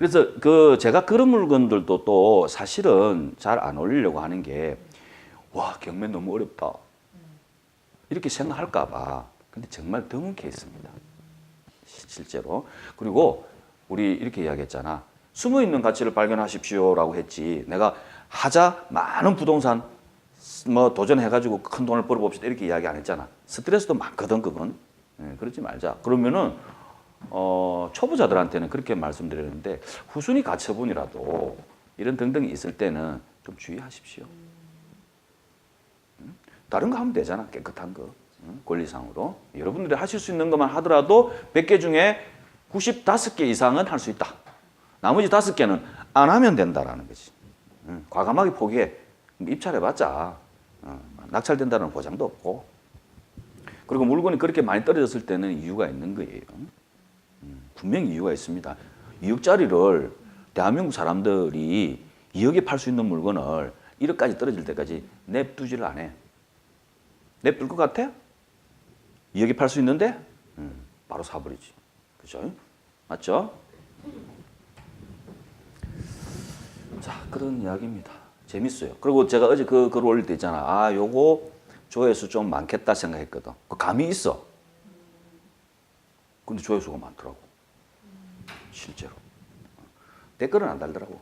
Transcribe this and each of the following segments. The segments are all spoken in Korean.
그래서 그 제가 그런 물건들도 또 사실은 잘 안 올리려고 하는 게, 와, 경매 너무 어렵다, 이렇게 생각할까 봐. 근데 정말 드문 케이스입니다, 실제로. 그리고 우리 이렇게 이야기했잖아. 숨어 있는 가치를 발견하십시오라고 했지. 내가 하자 많은 부동산 뭐 도전해가지고 큰 돈을 벌어봅시다 이렇게 이야기 안 했잖아. 스트레스도 많거든 그건. 그러지 말자. 그러면은 초보자들한테는 그렇게 말씀드렸는데, 후순위 가처분이라도 이런 등등이 있을 때는 좀 주의하십시오. 다른 거 하면 되잖아, 깨끗한 거. 권리상으로. 여러분들이 하실 수 있는 것만 하더라도 100개 중에 95개 이상은 할 수 있다. 나머지 5개는 안 하면 된다라는 거지. 과감하게 포기해. 입찰해봤자 낙찰된다는 보장도 없고. 그리고 물건이 그렇게 많이 떨어졌을 때는 이유가 있는 거예요. 분명히 이유가 있습니다. 2억짜리를 대한민국 사람들이 2억에 팔 수 있는 물건을 1억까지 떨어질 때까지 냅두지를 안 해. 냅둘 것 같아? 2억에 팔 수 있는데? 바로 사버리지. 그죠? 맞죠? 자, 그런 이야기입니다. 재밌어요. 그리고 제가 어제 그 글 올릴 때 있잖아. 아, 요거 조회수 좀 많겠다 생각했거든. 그 감이 있어. 근데 조회수가 많더라고. 실제로. 댓글은 안 달더라고.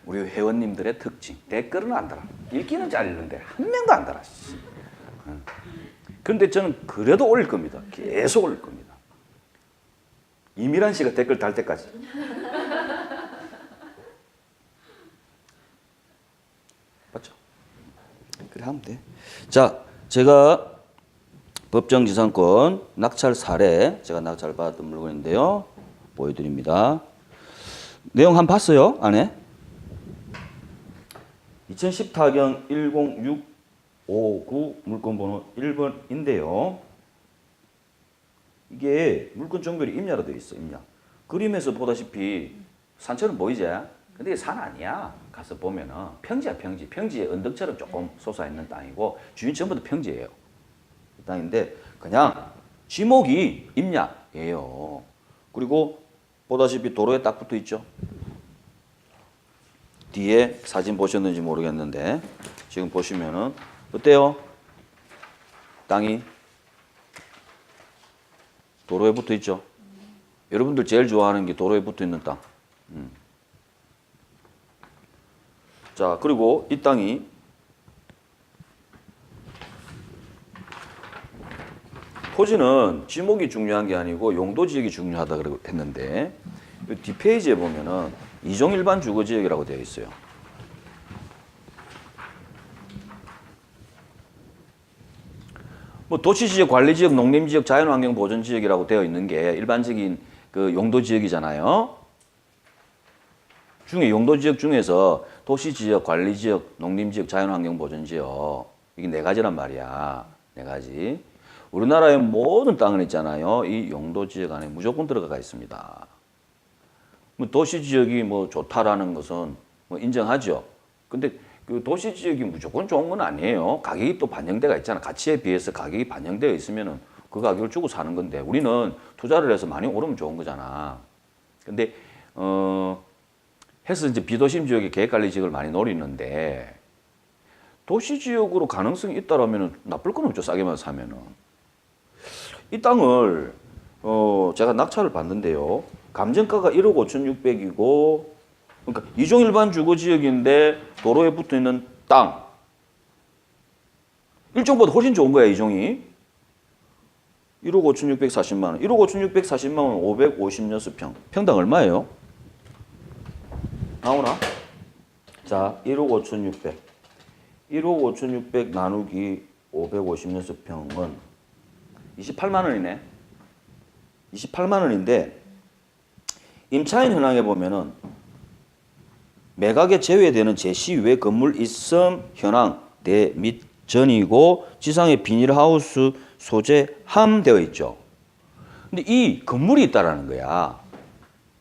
우리 회원님들의 특징. 댓글은 안 달아. 읽기는 잘 읽는데 한 명도 안 달아. 그런데 저는 그래도 올릴 겁니다. 계속 올릴 겁니다. 이미란 씨가 댓글 달 때까지. 맞죠? 그래 하면 돼. 자, 제가 법정지상권 낙찰 사례, 제가 낙찰 받았던 물건인데요. 보여드립니다. 내용 한번 봤어요? 안에? 2010타경 10659 물건번호 1번인데요. 이게 물건 종별이 임야로 되어 있어, 임야. 그림에서 보다시피 산처럼 보이지? 근데 이게 산 아니야. 가서 보면은 평지야, 평지. 평지에 언덕처럼 조금 솟아있는 땅이고 주인 전부 다 평지예요. 이 땅인데 그냥 지목이 임야예요. 그리고 보다시피 도로에 딱 붙어 있죠. 뒤에 사진 보셨는지 모르겠는데 지금 보시면은 어때요? 땅이 도로에 붙어 있죠. 여러분들 제일 좋아하는 게 도로에 붙어 있는 땅. 자, 그리고 이 땅이 토지는 지목이 중요한 게 아니고 용도 지역이 중요하다 그러고 했는데 뒷페이지에 보면은 이종 일반 주거 지역이라고 되어 있어요. 뭐 도시지역, 관리지역, 농림지역, 자연환경 보전지역이라고 되어 있는 게 일반적인 그 용도 지역이잖아요. 중에 용도 지역 중에서 도시지역, 관리지역, 농림지역, 자연환경 보전지역 이게 4가지란 말이야. 4가지. 우리나라의 모든 땅은 있잖아요. 이 용도 지역 안에 무조건 들어가 있습니다. 뭐 도시 지역이 뭐 좋다라는 것은 뭐 인정하죠. 근데 그 도시 지역이 무조건 좋은 건 아니에요. 가격이 또 반영돼가 있잖아. 가치에 비해서 가격이 반영되어 있으면은 그 가격을 주고 사는 건데 우리는 투자를 해서 많이 오르면 좋은 거잖아. 근데 해서 이제 비도심 지역에 계획관리 지역을 많이 노리는데 도시 지역으로 가능성이 있다라면은 나쁠 건 없죠. 싸게만 사면은. 이 땅을 제가 낙찰을 받는데요. 감정가가 1억 5,600이고 그러니까 이종 일반 주거 지역인데 도로에 붙어 있는 땅. 일종보다 훨씬 좋은 거야, 이종이. 1억 5,640만 원. 1억 5,640만 원 556평. 평당 얼마예요? 나오나? 자, 1억 5,600. 1억 5,600 나누기 556평은 28만 원이네. 28만 원인데 임차인 현황에 보면은 매각에 제외되는 제시 외 건물 있음 현황 대 및 전이고 지상에 비닐하우스 소재함 되어 있죠. 근데 이 건물이 있다라는 거야.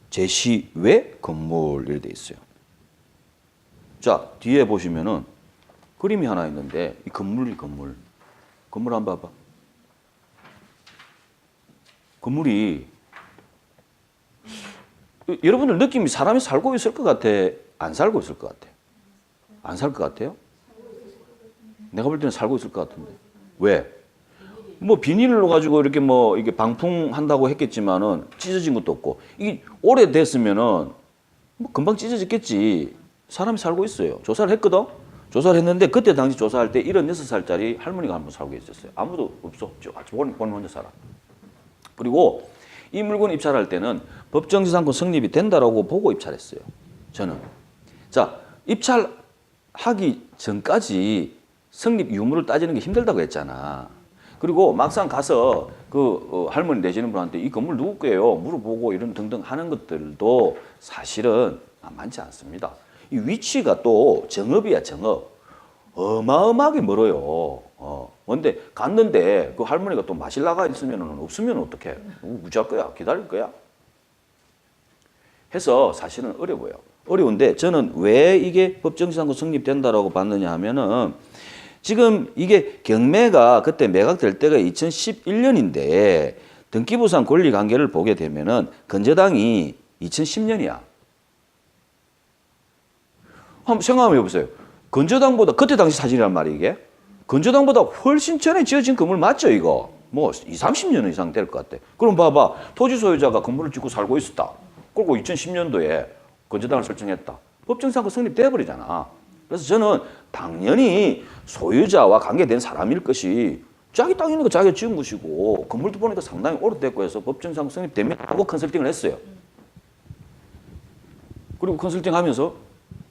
제시 외 건물 이렇게 되어 있어요. 자, 뒤에 보시면은 그림이 하나 있는데 이 건물이 건물 한번 봐봐. 건물이 여러분들 느낌이 사람이 살고 있을 것 같아? 안 살고 있을 것 같아? 안 살 것 같아요? 내가 볼 때는 살고 있을 것 같은데. 왜? 뭐 비닐로 가지고 이렇게 뭐 이게 방풍한다고 했겠지만은 찢어진 것도 없고 이게 오래됐으면은 뭐 금방 찢어졌겠지. 사람이 살고 있어요. 조사를 했거든. 조사를 했는데 그때 당시 조사할 때 76살짜리 할머니가 한 분 살고 있었어요. 아무도 없어. 본인 혼자 살아. 그리고 이 물건 입찰할 때는 법정지상권 성립이 된다라고 보고 입찰했어요. 저는. 자, 입찰하기 전까지 성립 유무를 따지는 게 힘들다고 했잖아. 그리고 막상 가서 그 할머니 내시는 분한테 이 건물 누구 거예요? 물어보고 이런 등등 하는 것들도 사실은 만만치 않습니다. 이 위치가 또 정읍이야, 정읍. 어마어마하게 멀어요. 근데 갔는데 그 할머니가 또 마실 나가 있으면 없으면 어떡해? 무지할 거야? 기다릴 거야? 해서 사실은 어려워요. 어려운데 저는 왜 이게 법정지상권 성립된다라고 봤느냐 하면은 지금 이게 경매가 그때 매각될 때가 2011년인데 등기부상 권리관계를 보게 되면은 건재당이 2010년이야. 한번 생각해 보세요. 건재당보다 그때 당시 사진이란 말이에요, 이게. 건재당보다 훨씬 전에 지어진 건물 맞죠, 이거? 뭐 20, 30년 이상 될 것 같아. 그럼 봐봐. 토지 소유자가 건물을 짓고 살고 있었다. 그리고 2010년도에 건재당을 설정했다. 법정지상권 성립돼 버리잖아. 그래서 저는 당연히 소유자와 관계된 사람일 것이 자기 땅 있는 거 자기가 지은 것이고 건물도 보니까 상당히 오래됐고 해서 법정지상권 성립되면 하고 컨설팅을 했어요. 그리고 컨설팅 하면서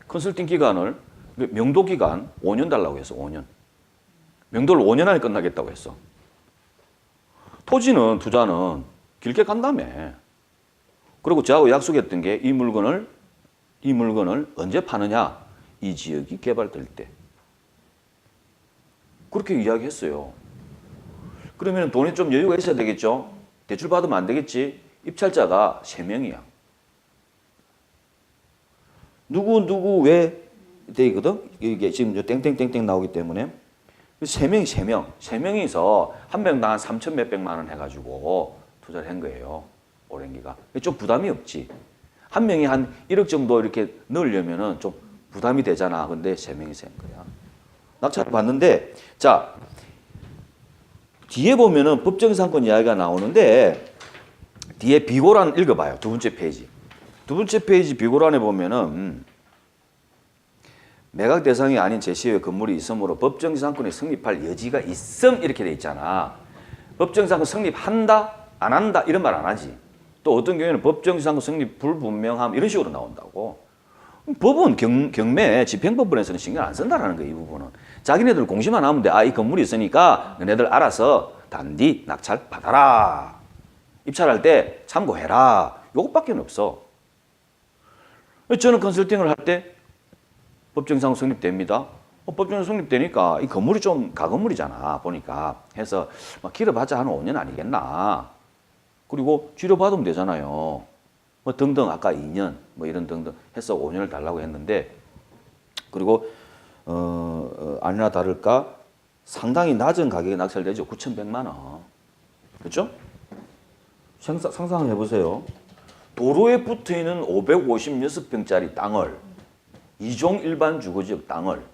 컨설팅 기간을 명도 기간 5년 달라고 해서 5년. 명도를 5년 안에 끝나겠다고 했어. 토지는 투자는 길게 간다며. 그리고 저하고 약속했던 게 이 물건을 언제 파느냐? 이 지역이 개발될 때. 그렇게 이야기했어요. 그러면 돈에 좀 여유가 있어야 되겠죠? 대출 받으면 안 되겠지? 입찰자가 3명이야. 누구 왜 되거든? 이게 지금 땡땡땡땡 나오기 때문에 3명이서 한 명당 한 3천 몇백만 원 해가지고 투자를 한 거예요. 오랜 기간. 좀 부담이 없지. 한 명이 한 1억 정도 이렇게 넣으려면은 좀 부담이 되잖아. 근데 3명이서 한 거야. 낙찰을 받는데, 자, 뒤에 보면은 법정지상권 이야기가 나오는데, 뒤에 비고란 읽어봐요. 두 번째 페이지. 두 번째 페이지 비고란에 보면은, 매각 대상이 아닌 제시의 건물이 있으므로 법정지상권이 성립할 여지가 있음 이렇게 돼 있잖아. 법정지상권 성립한다? 안 한다? 이런 말 안 하지. 또 어떤 경우에는 법정지상권 성립 불분명함 이런 식으로 나온다고. 법은 경매 집행법원에서는 신경 안 쓴다라는 거예요. 이 부분은. 자기네들 공시만 하면 돼. 아, 이 건물이 있으니까 너네들 알아서 단디 낙찰 받아라. 입찰할 때 참고해라. 요것밖에 없어. 저는 컨설팅을 할 때 법정지상권 성립됩니다. 법정지상권 성립되니까 이 건물이 좀 가건물이잖아. 보니까. 해서 막 길어봤자 한 5년 아니겠나. 그리고 치료받으면 되잖아요. 뭐 등등 아까 2년 뭐 이런 등등 해서 5년을 달라고 했는데 그리고 아니나 다를까 상당히 낮은 가격에 낙찰되죠. 9,100만 원. 그렇죠? 상상해 보세요. 도로에 붙어 있는 556평짜리 땅을 2종 일반 주거지역 땅을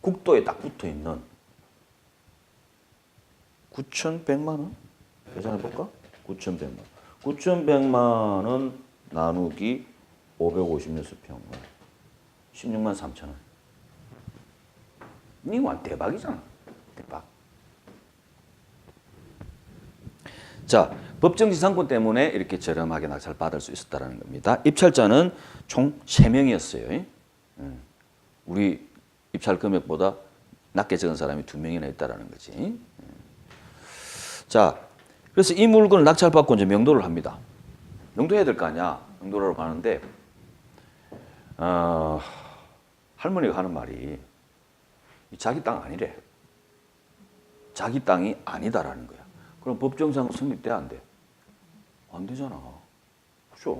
국도에 딱 붙어 있는 9,100만 원? 계산해 볼까? 9,100만 원. 9,100만 원 나누기 556평. 16만 3천 원. 이거 대박이잖아. 대박. 자, 법정지상권 때문에 이렇게 저렴하게 낙찰 받을 수 있었다는 겁니다. 입찰자는 총 3명이었어요. 우리 입찰 금액보다 낮게 적은 사람이 2명이나 있다는 거지. 자, 그래서 이 물건을 낙찰받고 이제 명도를 합니다. 명도해야 될 거 아니야. 명도를 하는데 할머니가 하는 말이 자기 땅 아니래. 자기 땅이 아니다라는 거야. 그럼 법정지상권 성립돼 안 돼? 안 되잖아. 그죠?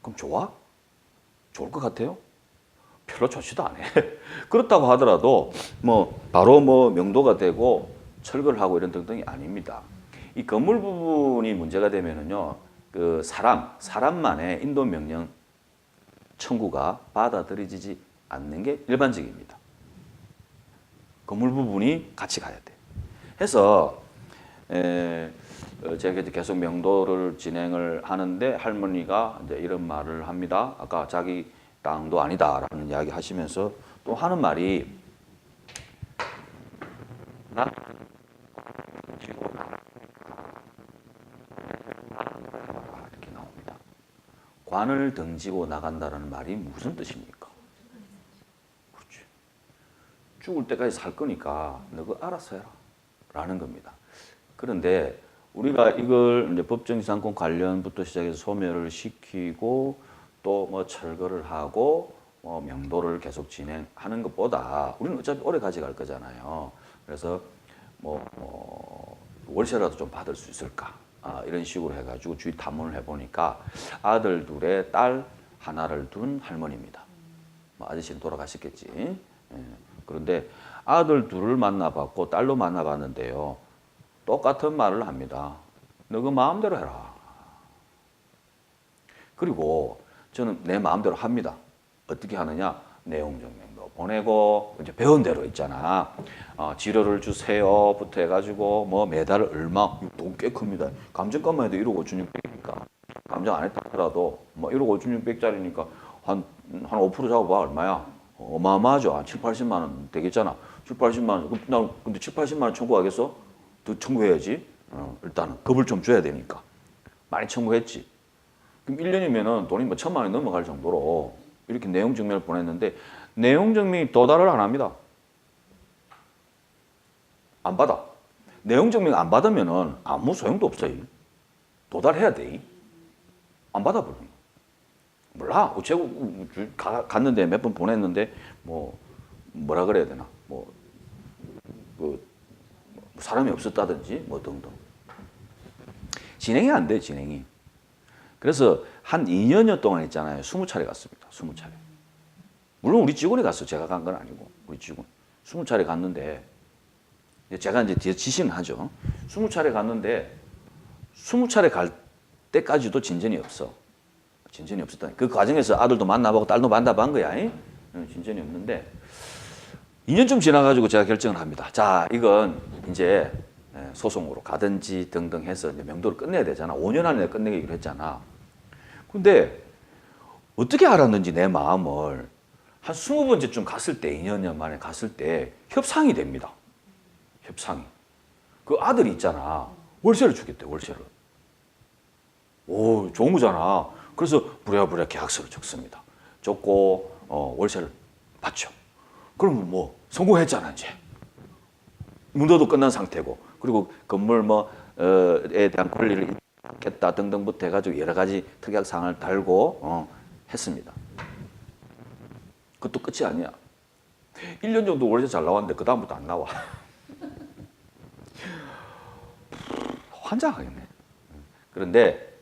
그럼 좋아? 좋을 것 같아요? 별로 좋지도 않아. 그렇다고 하더라도 뭐 바로 뭐 명도가 되고 철거를 하고 이런 등등이 아닙니다. 이 건물 부분이 문제가 되면은요, 그 사람만의 인도 명령 청구가 받아들여지지 않는 게 일반적입니다. 건물 부분이 같이 가야 돼. 해서 제가 이제 계속 명도를 진행을 하는데 할머니가 이제 이런 말을 합니다. 아까 자기 땅도 아니다라는 이야기 하시면서 또 하는 말이 나 이렇게 나옵니다. 관을 등지고 나간다는 말이 무슨 뜻입니까? 그렇지. 죽을 때까지 살 거니까 너 그거 알아서 해라 라는 겁니다. 그런데 우리가 이걸 이제 법정지상권 관련부터 시작해서 소멸을 시키고 또 뭐 철거를 하고 뭐 명도를 계속 진행하는 것보다 우리는 어차피 오래 가져갈 거잖아요. 그래서 월세라도 좀 받을 수 있을까? 이런 식으로 해가지고 주위 탐문을 해보니까 아들 둘에 딸 하나를 둔 할머니입니다. 뭐 아저씨는 돌아가셨겠지. 예. 그런데 아들 둘을 만나봤고 딸도 만나봤는데요. 똑같은 말을 합니다. 너 그 마음대로 해라. 그리고 저는 내 마음대로 합니다. 어떻게 하느냐? 내용증명도 보내고 이제 배운 대로 있잖아. 지료를 주세요부터 해가지고 뭐 매달 얼마 돈 꽤 큽니다. 감정값만 해도 1억 5천6백이니까 감정 안 했다 하더라도 뭐 1억 5천6백짜리니까 한 5% 잡아봐 얼마야? 어마어마하죠. 한 7, 80만 원 되겠잖아. 7, 80만 원. 나 근데 7, 80만 원 청구하겠어? 더 청구해야지. 일단은 겁을 좀 줘야 되니까. 많이 청구했지. 그럼 1년이면은 돈이 뭐 1,000만 원이 넘어갈 정도로 이렇게 내용 증명을 보냈는데 내용 증명이 도달을 안 합니다. 안 받아. 내용 증명 안 받으면은 아무 소용도 없어요. 도달해야 돼. 안 받아버리는 거. 몰라. 우체국 갔는데 몇 번 보냈는데 뭐라 그래야 되나? 사람이 없었다든지 뭐 등등. 진행이 안 돼, 진행이. 그래서 한 2년여 동안 있잖아요. 20차례 갔습니다. 20차례. 물론 우리 직원이 갔어. 제가 간 건 아니고. 우리 직원. 20차례 갔는데 제가 이제 뒤에 지시는 하죠. 20차례 갔는데 20차례 갈 때까지도 진전이 없어. 진전이 없었다. 그 과정에서 아들도 만나보고 딸도 만나본 거야. 진전이 없는데 2년쯤 지나가지고 제가 결정을 합니다. 자, 이건 이제 소송으로 가든지 등등 해서 이제 명도를 끝내야 되잖아. 5년 안에 끝내기로 했잖아. 근데 어떻게 알았는지 내 마음을 한 20번째쯤 갔을 때, 2년 만에 갔을 때 협상이 됩니다. 협상이. 그 아들이 있잖아. 월세를 주겠대, 월세를. 오, 좋은 거잖아. 그래서 부랴부랴 계약서를 적습니다. 적고 월세를 받죠. 그러면 뭐 성공했잖아, 이제. 문도도 끝난 상태고. 그리고 건물 에 대한 권리를 겠다 등등부터 해가지고 여러 가지 특약 사항을 달고 했습니다. 그것도 끝이 아니야. 1년 정도 월세 잘 나왔는데 그 다음부터 안 나와. 환장하겠네. 그런데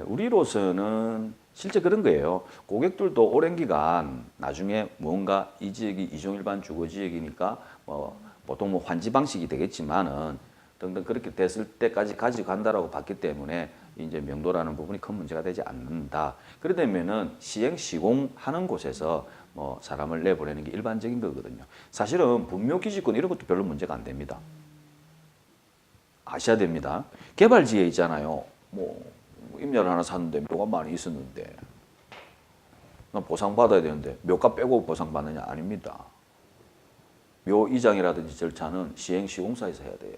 우리로서는 실제 그런 거예요. 고객들도 오랜 기간 나중에 뭔가 이 지역이 이종일반 주거지역이니까 보통 환지 방식이 되겠지만은 등등 그렇게 됐을 때까지 가지고 간다라고 봤기 때문에 이제 명도라는 부분이 큰 문제가 되지 않는다. 그러다면은 시행 시공하는 곳에서 사람을 내보내는 게 일반적인 거거든요. 사실은 분묘기지권 이런 것도 별로 문제가 안 됩니다. 아셔야 됩니다. 개발지에 있잖아요. 임야를 하나 샀는데 묘가 많이 있었는데 난 보상받아야 되는데 묘가 빼고 보상받느냐? 아닙니다. 묘 이장이라든지 절차는 시행시공사에서 해야 돼요.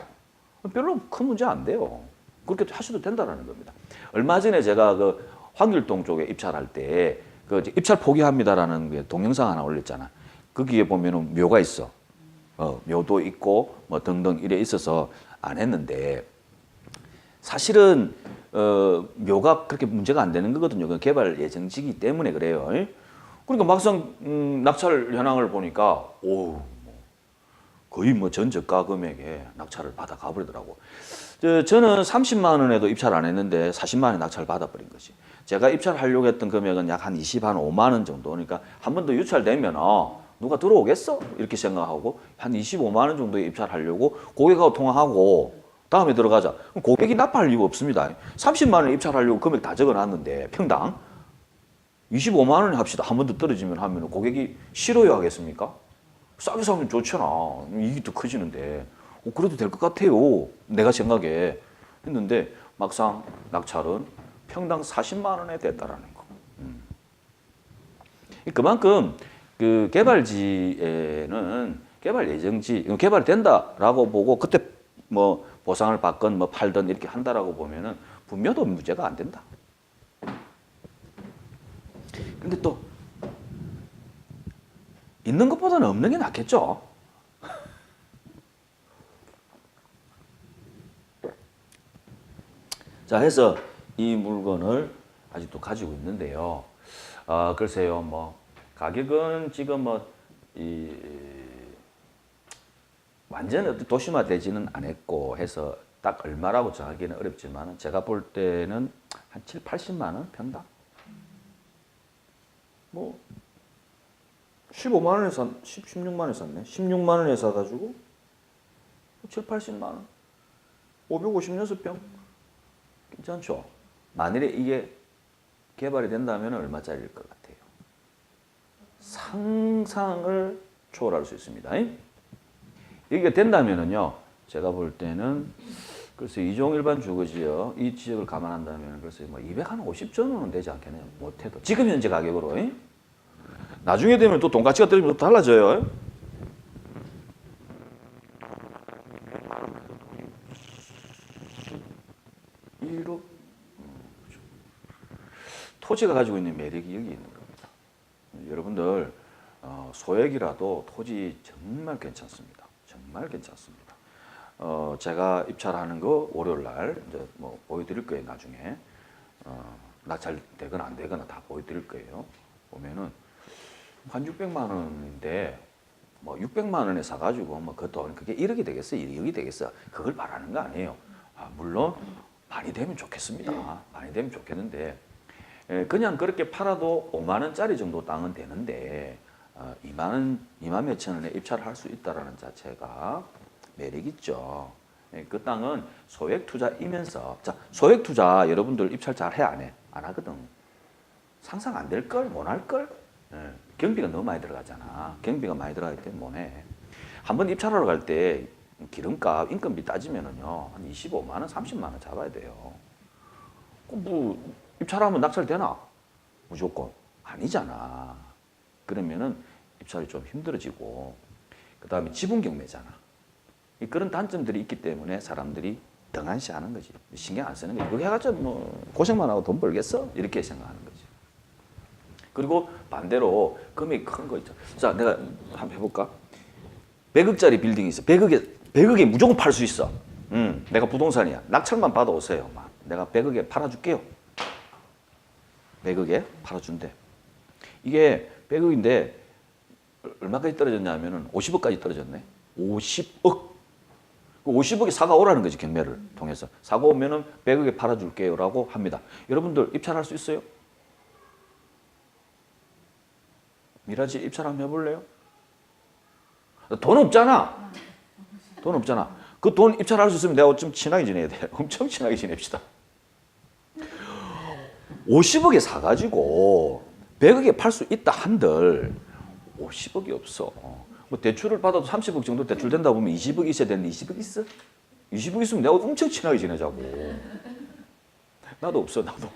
별로 큰 문제 안 돼요. 그렇게 하셔도 된다는 겁니다. 얼마 전에 제가 그 황길동 쪽에 입찰할 때 그 입찰 포기합니다라는 게 동영상 하나 올렸잖아. 거기에 보면은 묘가 있어. 묘도 있고 뭐 등등 이래 있어서 안 했는데 사실은 묘가 그렇게 문제가 안 되는 거거든요. 그 개발 예정지기 때문에 그래요. 그러니까 막상 낙찰 현황을 보니까 거의 전저가 금액에 낙찰을 받아 가버리더라고. 저는 30만 원에도 입찰 안 했는데 40만 원에 낙찰을 받아버린 거지. 제가 입찰하려고 했던 금액은 약 한 5만 원 정도. 그러니까 한 번 더 유찰되면 누가 들어오겠어? 이렇게 생각하고 한 25만 원 정도에 입찰하려고 고객하고 통화하고 다음에 들어가자. 그럼 고객이 납부할 이유가 없습니다. 30만 원 입찰하려고 금액 다 적어놨는데 평당 25만 원에 합시다. 한 번 더 떨어지면 하면 고객이 싫어요 하겠습니까? 싸게 사면 좋잖아. 이익이 더 커지는데. 그래도 될 것 같아요. 내가 생각에. 했는데 막상 낙찰은 평당 40만 원에 됐다라는 거. 그만큼 그 개발지에는 개발 예정지, 개발된다라고 보고 그때 뭐 보상을 받건 뭐 팔든 이렇게 한다라고 보면은 분묘도 문제가 안 된다. 근데 또 있는 것보다는 없는 게 낫겠죠. 자, 해서 이 물건을 아직도 가지고 있는데요. 글쎄요, 뭐 가격은 지금 완전 어떤 도시화되지는 않았고 해서 딱 얼마라고 정하기는 어렵지만 제가 볼 때는 한 7, 80만 원 평당. 뭐 15만 원에 16만 원에 샀네. 16만 원에 사가지고 7, 80만 원. 556평. 괜찮죠? 만일에 이게 개발이 된다면 얼마짜리일 것 같아요? 상상을 초월할 수 있습니다. 이게 된다면은요, 제가 볼 때는 글쎄 이종 일반 주거지역 이 지역을 감안한다면 글쎄 뭐 250 정도는 되지 않겠네요. 못해도 지금 현재 가격으로. 나중에 되면 또 돈가치가 떨어지면 또 달라져요. 토지가 가지고 있는 매력이 여기 있는 겁니다. 여러분들 소액이라도 토지 정말 괜찮습니다. 정말 괜찮습니다. 제가 입찰하는 거 월요일 날 이제 뭐 보여드릴 거예요. 나중에 낙찰되거나 안 되거나 다 보여드릴 거예요. 보면은 한 600만 원인데 뭐 600만 원에 사가지고 뭐 그 돈 그게 1억이 되겠어, 2억이 되겠어. 그걸 바라는 거 아니에요. 물론 많이 되면 좋겠습니다. 많이 되면 좋겠는데. 그냥 그렇게 팔아도 5만 원짜리 정도 땅은 되는데 2만 몇천 원에 입찰을 할 수 있다는 자체가 매력 있죠. 그 땅은 소액 투자이면서 자 소액 투자 여러분들 입찰 잘 해 안 해? 안 하거든. 상상 안 될 걸, 못 할 걸. 경비가 너무 많이 들어가잖아. 경비가 많이 들어가기 때문에 못 해. 한번 입찰하러 갈 때 기름값, 인건비 따지면은요 한 25만 원, 30만 원 잡아야 돼요. 뭐 입찰하면 낙찰되나? 무조건 아니잖아. 그러면은 입찰이 좀 힘들어지고 그 다음에 지분 경매잖아. 그런 단점들이 있기 때문에 사람들이 등한시하는 거지. 신경 안 쓰는 거지. 그거 해가지고 뭐 고생만 하고 돈 벌겠어? 이렇게 생각하는 거지. 그리고 반대로 금액이 큰 거 있죠. 자, 내가 한번 해볼까? 100억짜리 빌딩이 있어. 100억에 무조건 팔 수 있어. 내가 부동산이야. 낙찰만 받아오세요. 내가 100억에 팔아줄게요. 100억에 팔아준대. 이게 100억인데 얼마까지 떨어졌냐면은 50억까지 떨어졌네. 50억. 50억에 사가 오라는 거지, 경매를 통해서. 사가 오면은 100억에 팔아줄게요라고 합니다. 여러분들 입찰할 수 있어요? 미라지 입찰 한번 해볼래요? 돈 없잖아. 돈 없잖아. 그 돈 입찰할 수 있으면 내가 좀 친하게 지내야 돼. 엄청 친하게 지냅시다. 50억에 사가지고 100억에 팔 수 있다 한들 50억이 없어. 뭐 대출을 받아도 30억 정도 대출 된다 보면 20억 있어야 되는데 20억 있어? 20억 있으면 내가 엄청 친하게 지내자고. 나도 없어, 나도.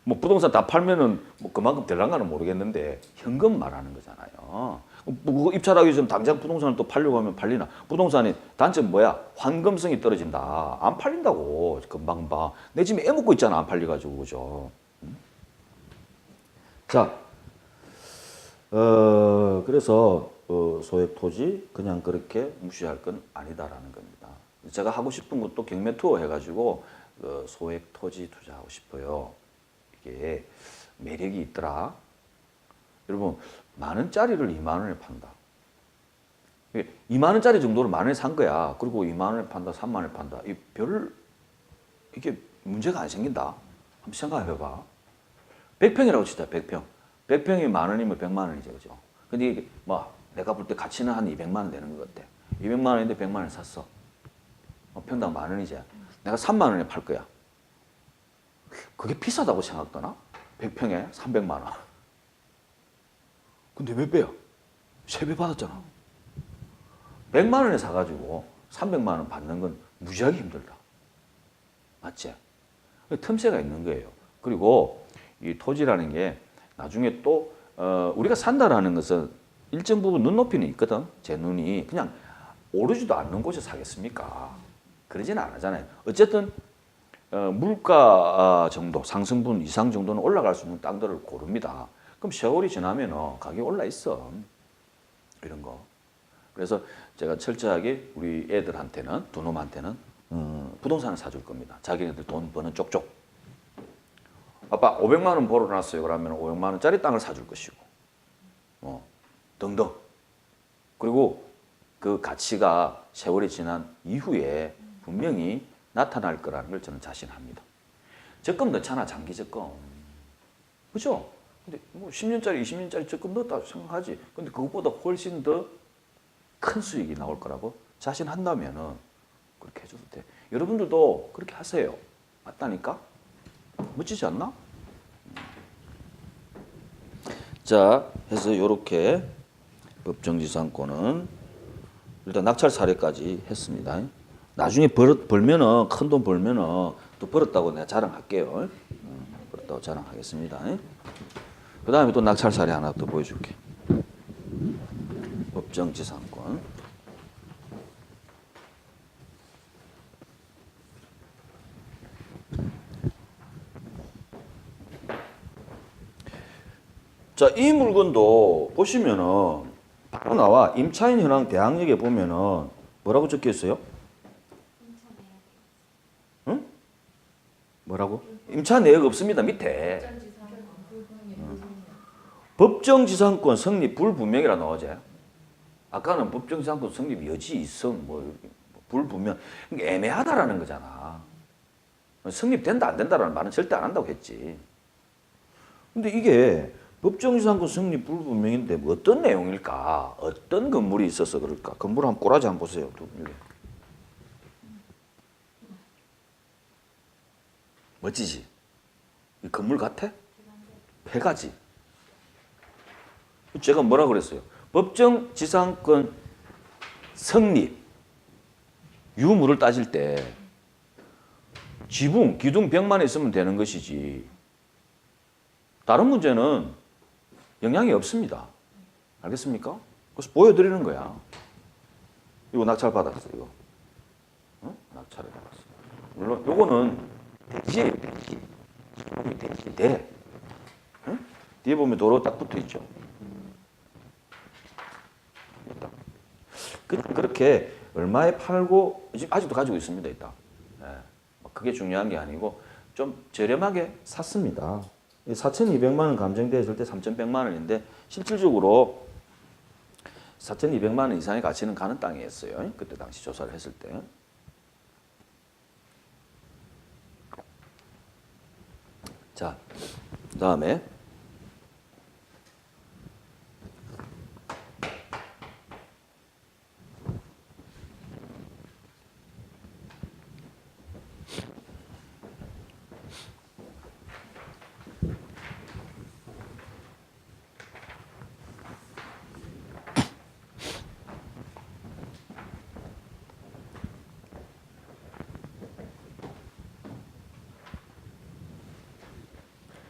뭐 부동산 다 팔면은 뭐 그만큼 될란가는 모르겠는데 현금 말하는 거잖아요. 뭐 입찰하기 전 당장 부동산을 또 팔려고 하면 팔리나? 부동산이 단점 뭐야? 환금성이 떨어진다. 안 팔린다고 금방 봐. 내 집에 애먹고 있잖아. 안 팔려가지고 그죠? 자, 그래서 소액 토지 그냥 그렇게 무시할 건 아니다라는 겁니다. 제가 하고 싶은 것도 경매 투어 해가지고 소액 토지 투자하고 싶어요. 이게 매력이 있더라. 여러분, 만 원짜리를 2만 원에 판다. 2만 원짜리 정도로 만 원에 산 거야. 그리고 2만 원에 판다, 3만 원에 판다. 이게 문제가 안 생긴다. 한번 생각해 봐. 100평이라고 치자, 100평. 100평이 만 원이면 100만 원이죠, 그죠? 근데 이게 뭐 내가 볼 때 가치는 한 200만 원 되는 것 같아. 200만 원인데 100만 원에 샀어. 평당 만 원이지. 내가 3만 원에 팔 거야. 그게 비싸다고 생각되나? 100평에 300만 원. 근데 몇 배야? 3배 받았잖아. 100만 원에 사가지고 300만 원 받는 건 무지하게 힘들다. 맞지? 틈새가 있는 거예요. 그리고 이 토지라는 게 나중에 또 우리가 산다라는 것은 일정 부분 눈높이는 있거든. 제 눈이 그냥 오르지도 않는 곳에 사겠습니까? 그러지는 않잖아요. 어쨌든 물가 정도, 상승분 이상 정도는 올라갈 수 있는 땅들을 고릅니다. 그럼 세월이 지나면 가격이 올라 있어. 이런 거. 그래서 제가 철저하게 우리 애들한테는, 두 놈한테는 부동산을 사줄 겁니다. 자기네들 돈 버는 쪽쪽. 아빠 500만 원 벌어놨어요. 그러면 500만 원짜리 땅을 사줄 것이고. 등등. 그리고 그 가치가 세월이 지난 이후에 분명히 나타날 거라는 걸 저는 자신합니다. 적금 넣잖아, 장기 적금. 그죠? 근데 뭐 10년짜리, 20년짜리 적금 넣었다고 생각하지. 근데 그것보다 훨씬 더 큰 수익이 나올 거라고 자신한다면은 그렇게 해줘도 돼. 여러분들도 그렇게 하세요. 맞다니까? 멋지지 않나? 자, 해서 이렇게 법정지상권은 일단 낙찰 사례까지 했습니다. 나중에 벌면은 큰 돈 벌면은 또 벌었다고 내가 자랑할게요. 벌었다고 자랑하겠습니다. 그 다음에 또 낙찰 사례 하나 더 보여줄게. 법정지상권. 자, 이 물건도 보시면은 바로 나와. 임차인 현황 대항력에 보면은 뭐라고 적혀 있어요? 응? 뭐라고? 임차 내역 없습니다. 밑에. 법정지상권 성립 불분명이라 나오지. 아까는 법정지상권 성립 여지 있음 뭐 불분명. 애매하다라는 거잖아. 성립된다 안 된다라는 말은 절대 안 한다고 했지. 근데 이게 법정지상권 성립 불분명인데 뭐 어떤 내용일까? 어떤 건물이 있어서 그럴까? 건물 한번 꼬라지 한번 보세요. 멋지지? 이 건물 같아? 폐가지. 제가 뭐라 그랬어요? 법정지상권 성립 유무를 따질 때 지붕, 기둥 100만 있으면 되는 것이지 다른 문제는 영향이 없습니다. 알겠습니까? 그래서 보여드리는 거야. 이거 낙찰 받았어, 이거. 어? 낙찰을 받았어. 물론 요거는 대지예요, 대지. 대지, 대. 응? 뒤에 보면 도로 딱 붙어 있죠. 그렇게 얼마에 팔고 아직도 가지고 있습니다. 일단. 네. 그게 중요한 게 아니고 좀 저렴하게 샀습니다. 4,200만 원 감정되었을 때 3,100만 원인데 실질적으로 4,200만 원 이상의 가치는 가는 땅이었어요. 그때 당시 조사를 했을 때. 자, 그다음에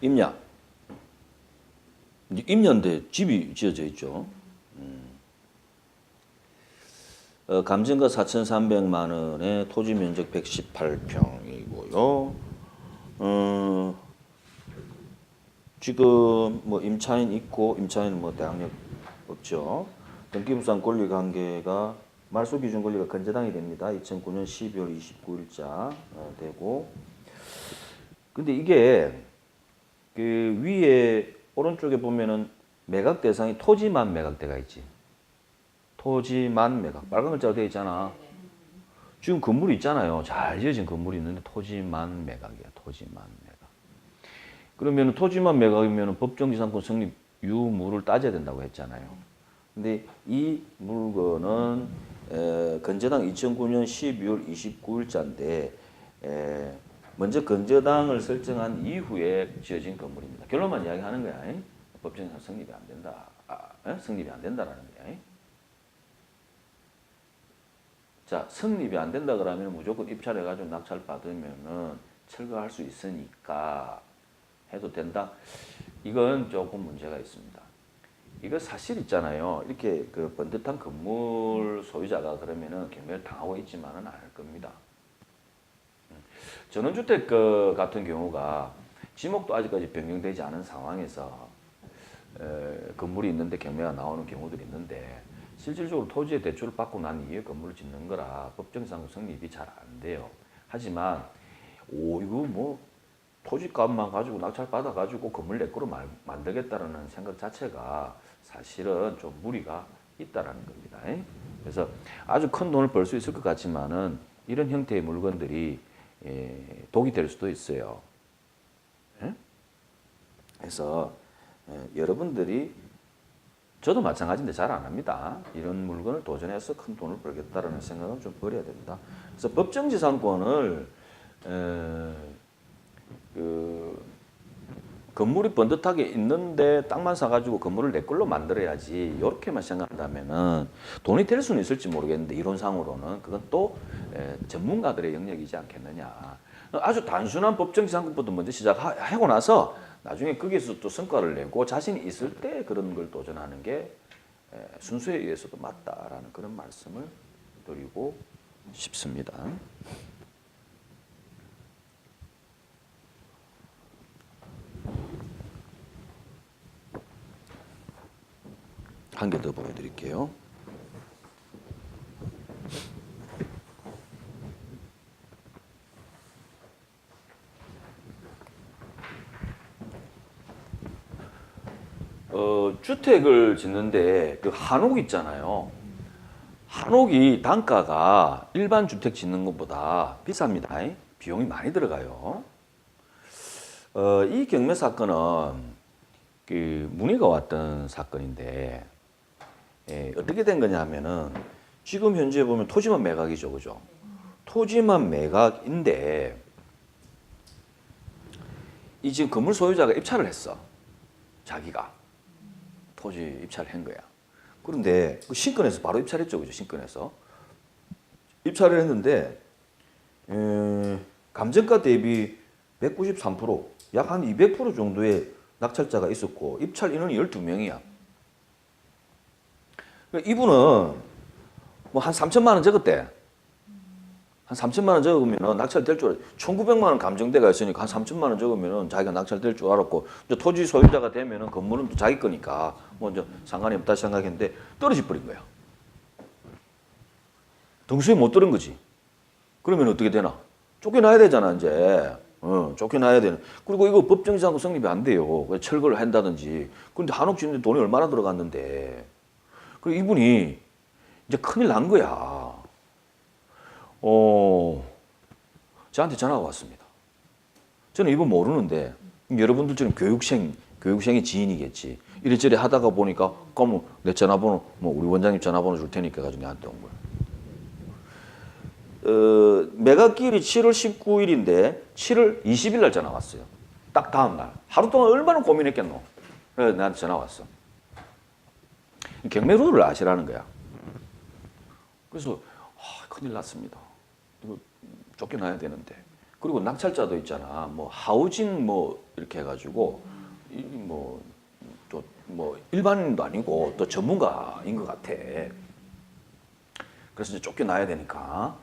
임야. 임야인데 집이 지어져 있죠. 감정가 4,300만 원에 토지 면적 118평이고요. 지금 뭐 임차인 있고 임차인은 뭐 대항력 없죠. 등기부상 권리관계가 말소 기준 권리가 건재당이 됩니다. 2009년 12월 29일자 되고. 근데 이게 그 위에 오른쪽에 보면은 매각 대상이 토지만 매각대가 있지. 토지만 매각. 빨간 글자로 되어 있잖아. 지금 건물이 있잖아요. 잘 지어진 건물이 있는데 토지만 매각이야. 토지만 매각. 그러면 토지만 매각이면 법정지상권 성립 유무를 따져야 된다고 했잖아요. 근데 이 물건은 건재당 2009년 12월 29일자인데 먼저 건저당을 설정한 이후에 지어진 건물입니다. 결론만 이야기하는 거야. 법정상 성립이 안 된다. 성립이 안 된다라는 거야. 자, 성립이 안 된다 그러면 무조건 입찰해가지고 낙찰 받으면은 철거할 수 있으니까 해도 된다. 이건 조금 문제가 있습니다. 이거 사실 있잖아요. 이렇게 그 번듯한 건물 소유자가 그러면은 경매를 당하고 있지만은 않을 겁니다. 전원주택 같은 경우가 지목도 아직까지 변경되지 않은 상황에서 건물이 있는데 경매가 나오는 경우들이 있는데 실질적으로 토지의 대출을 받고 난 이후에 건물을 짓는 거라 법정상 성립이 잘 안 돼요. 하지만 이거 뭐 토지값만 가지고 낙찰 받아가지고 건물 내 거로 만들겠다라는 생각 자체가 사실은 좀 무리가 있다라는 겁니다. 그래서 아주 큰 돈을 벌 수 있을 것 같지만은 이런 형태의 물건들이 독이 될 수도 있어요. 그래서 여러분들이 저도 마찬가지인데 잘 안 합니다. 이런 물건을 도전해서 큰 돈을 벌겠다라는 생각은 좀 버려야 됩니다. 그래서 법정지상권을 건물이 번듯하게 있는데 땅만 사가지고 건물을 내 걸로 만들어야지 이렇게만 생각한다면은 돈이 될 수는 있을지 모르겠는데 이론상으로는 그건 또 전문가들의 영역이지 않겠느냐. 아주 단순한 법정지상권부터 먼저 시작하고 나서 나중에 거기서 또 성과를 내고 자신이 있을 때 그런 걸 도전하는 게 순수에 의해서도 맞다라는 그런 말씀을 드리고 싶습니다. 한 개 더 보여드릴게요. 주택을 짓는데 그 한옥 있잖아요. 한옥이 단가가 일반 주택 짓는 것보다 비쌉니다. 비용이 많이 들어가요. 이 경매 사건은 그 문의가 왔던 사건인데 어떻게 된 거냐 하면은 지금 현재 보면 토지만 매각이죠. 그죠? 토지만 매각인데 이 지금 건물 소유자가 입찰을 했어. 자기가 토지 입찰을 한 거야. 그런데 그 신권에서 바로 입찰했죠. 그죠? 신권에서 입찰을 했는데 감정가 대비 193%, 약 한 200% 정도의 낙찰자가 있었고 입찰 인원이 12명이야. 이분은 뭐 한 3천만 원 적었대. 한 3천만 원 적으면 낙찰될 줄 알았어. 1,900만 원 감정대가 있으니까 한 3천만 원 적으면 자기가 낙찰될 줄 알았고 이제 토지 소유자가 되면 건물은 또 자기 거니까 뭐 이제 상관이 없다 생각했는데 떨어져 버린 거야. 등수에 못 들은 거지. 그러면 어떻게 되나? 쫓겨나야 되잖아 이제. 쫓겨나야 되는. 그리고 이거 법정지상권 성립이 안 돼요. 철거를 한다든지. 그런데 한옥 짓는데 돈이 얼마나 들어갔는데. 그리고 이분이 이제 큰일 난 거야. 저한테 전화가 왔습니다. 저는 이분 모르는데 여러분들처럼 교육생의 지인이겠지. 이래저래 하다가 보니까 그럼 내 전화번호 뭐 우리 원장님 전화번호 줄 테니까 가지고 내한테 온 거야. 매각일이 7월 19일인데 7월 20일 날 전화 왔어요. 딱 다음 날. 하루 동안 얼마나 고민했겠노. 그래서 나한테 전화 왔어. 경매 룰을 아시라는 거야. 그래서 큰일 났습니다. 이거 쫓겨나야 되는데. 그리고 낙찰자도 있잖아. 뭐 하우징 뭐 이렇게 해가지고 뭐 일반인도 아니고 또 전문가인 것 같아. 그래서 이제 쫓겨나야 되니까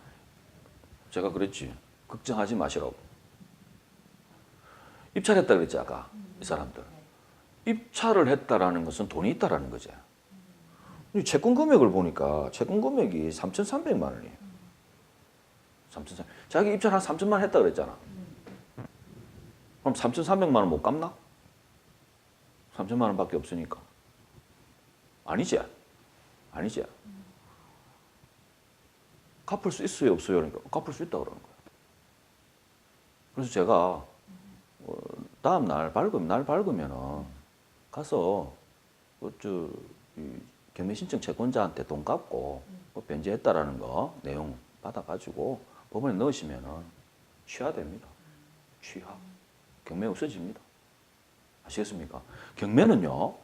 제가 그랬지. 걱정하지 마시라고. 입찰했다 그랬지 아까 이 사람들. 입찰을 했다라는 것은 돈이 있다라는 거지. 채권 금액을 보니까 채권 금액이 3,300만 원이에요. 3,300. 자기 입찰 한 3천만 원 했다 그랬잖아. 그럼 3,300만 원 못 갚나? 3천만 원밖에 없으니까. 아니지. 아니지. 갚을 수 있어요, 없어요? 그러니까 갚을 수 있다 그러는 거야. 그래서 제가 다음 날 밝으면은 가서 경매 신청 채권자한테 돈 갚고 변제했다라는 거 내용 받아가지고 법원에 넣으시면은 취하됩니다. 취하. 경매 없어집니다. 아시겠습니까? 경매는요,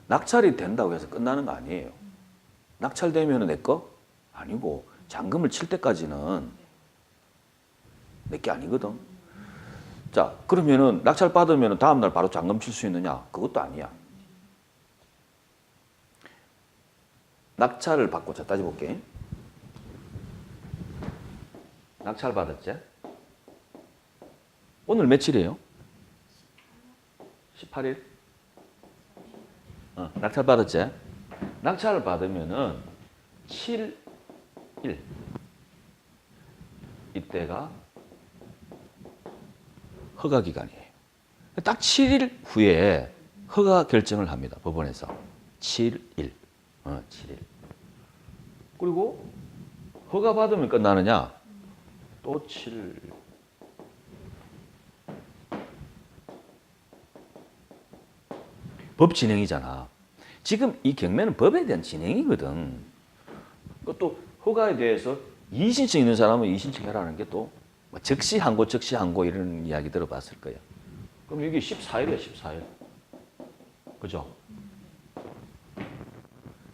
낙찰이 된다고 해서 끝나는 거 아니에요. 낙찰되면 내 거? 아니고, 잔금을 칠 때까지는 내 게 아니거든. 자, 그러면은 낙찰 받으면 다음날 바로 잔금 칠 수 있느냐? 그것도 아니야. 낙찰을 받고, 자, 따져볼게. 낙찰 받았지? 오늘 며칠이에요? 18일? 낙찰 받았지? 낙찰을 받으면은 7일. 이때가 허가 기간이에요. 딱 7일 후에 허가 결정을 합니다. 법원에서. 7일. 7일. 그리고 허가 받으면 끝나느냐? 또 7일. 법 진행이잖아. 지금 이 경매는 법에 대한 진행이거든. 또 허가에 대해서 이의신청 있는 사람은 이의신청 해라는 게 또 즉시 항고, 즉시 항고 이런 이야기 들어봤을 거야. 그럼 이게 14일이야, 14일. 그죠?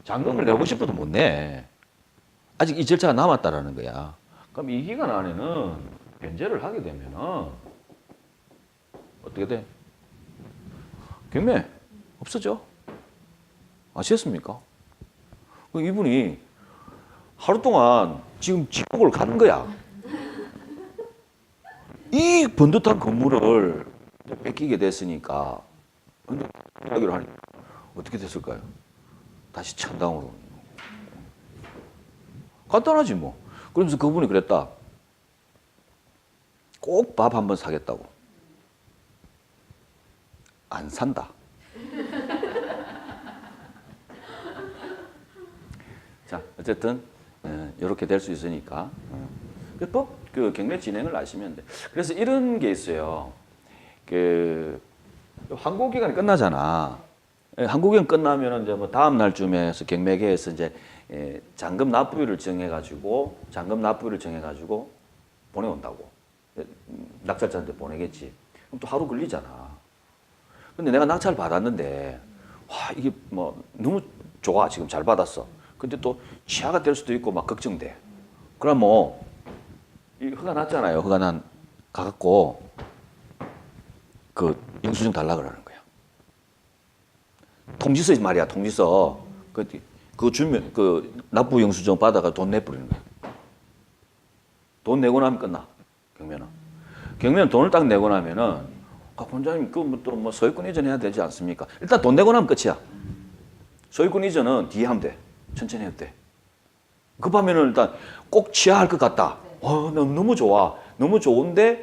잔금을 내고 싶어도 못 내. 아직 이 절차가 남았다라는 거야. 그럼 이 기간 안에는 변제를 하게 되면은 어떻게 돼? 경매 없어져. 아시겠습니까? 이분이 하루 동안 지금 지옥을 가는 거야. 이 번듯한 건물을 뺏기게 됐으니까 이야기를 하니 어떻게 됐을까요? 다시 천당으로. 간단하지 뭐. 그러면서 그분이 그랬다. 꼭 밥 한번 사겠다고. 안 산다. 자, 어쨌든 이렇게 될 수 있으니까 그 경매 진행을 아시면 돼. 그래서 이런 게 있어요. 그 항고 기간이 끝나잖아. 항고 기간 끝나면은 이제 뭐 다음 날쯤에서 경매계에서 이제 잔금 납부일을 정해가지고 보내온다고. 낙찰자한테 보내겠지. 그럼 또 하루 걸리잖아. 근데 내가 낙찰 받았는데 와 이게 뭐 너무 좋아 지금 잘 받았어. 근데 또 취하가 될 수도 있고 막 걱정돼. 그럼 뭐 이 허가 났잖아요. 허가 난 가갖고 그 영수증 달라 그러는 거야. 통지서 말이야. 통지서 그 주면 그 납부 영수증 받아가 돈 내버리는 거야. 돈 내고 나면 끝나. 경매는 돈을 딱 내고 나면은 본자님 그 또 뭐 소유권 이전해야 되지 않습니까? 일단 돈 내고 나면 끝이야. 소유권 이전은 뒤에 하면 돼. 천천히 해도 돼. 급하면은 일단 꼭 취하할 것 같다. 너무 좋아. 너무 좋은데